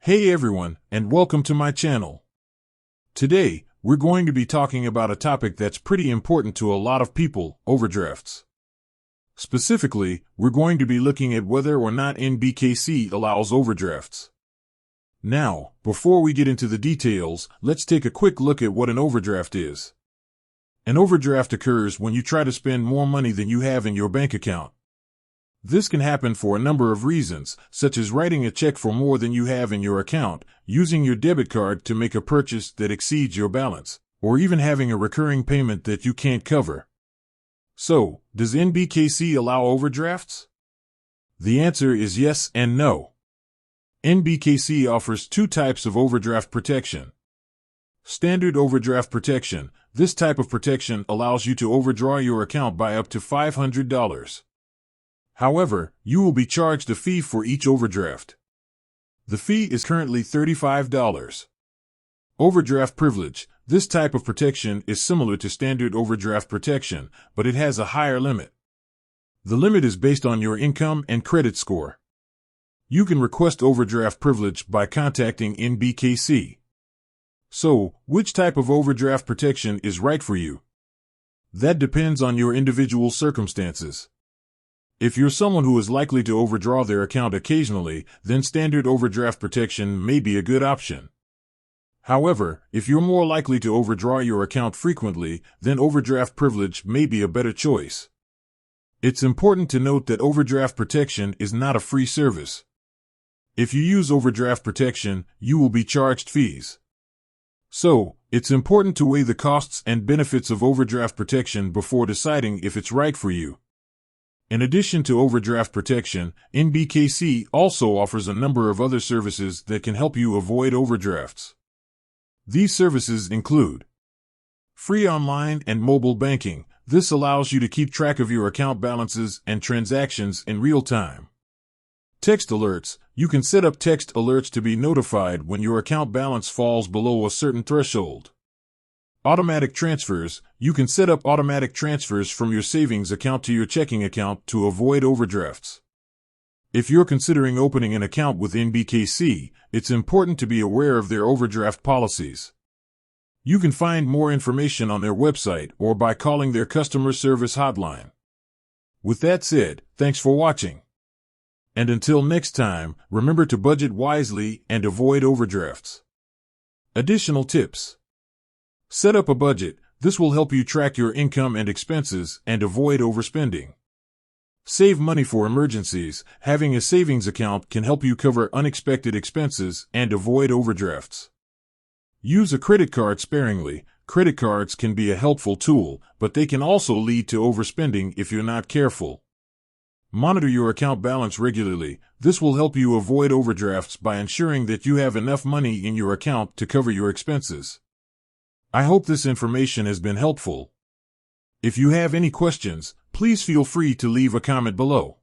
Hey everyone, and welcome to my channel. Today, we're going to be talking about a topic that's pretty important to a lot of people, overdrafts. Specifically, we're going to be looking at whether or not NBKC allows overdrafts. Now, before we get into the details, let's take a quick look at what an overdraft is. An overdraft occurs when you try to spend more money than you have in your bank account. This can happen for a number of reasons, such as writing a check for more than you have in your account, using your debit card to make a purchase that exceeds your balance, or even having a recurring payment that you can't cover. So, does NBKC allow overdrafts? The answer is yes and no. NBKC offers two types of overdraft protection. Standard overdraft protection. This type of protection allows you to overdraw your account by up to $500. However, you will be charged a fee for each overdraft. The fee is currently $35. Overdraft privilege. This type of protection is similar to standard overdraft protection, but it has a higher limit. The limit is based on your income and credit score. You can request overdraft privilege by contacting NBKC. So, which type of overdraft protection is right for you? That depends on your individual circumstances. If you're someone who is likely to overdraw their account occasionally, then standard overdraft protection may be a good option. However, if you're more likely to overdraw your account frequently, then overdraft privilege may be a better choice. It's important to note that overdraft protection is not a free service. If you use overdraft protection, you will be charged fees. So, it's important to weigh the costs and benefits of overdraft protection before deciding if it's right for you. In addition to overdraft protection, NBKC also offers a number of other services that can help you avoid overdrafts. These services include free online and mobile banking. This allows you to keep track of your account balances and transactions in real time. Text alerts. You can set up text alerts to be notified when your account balance falls below a certain threshold. Automatic transfers. You can set up automatic transfers from your savings account to your checking account to avoid overdrafts. If you're considering opening an account with NBKC, it's important to be aware of their overdraft policies. You can find more information on their website or by calling their customer service hotline. With that said, thanks for watching. And until next time, remember to budget wisely and avoid overdrafts. Additional tips. Set up a budget. This will help you track your income and expenses and avoid overspending. Save money for emergencies. Having a savings account can help you cover unexpected expenses and avoid overdrafts. Use a credit card sparingly. Credit cards can be a helpful tool, but they can also lead to overspending if you're not careful. Monitor your account balance regularly. This will help you avoid overdrafts by ensuring that you have enough money in your account to cover your expenses. I hope this information has been helpful. If you have any questions, please feel free to leave a comment below.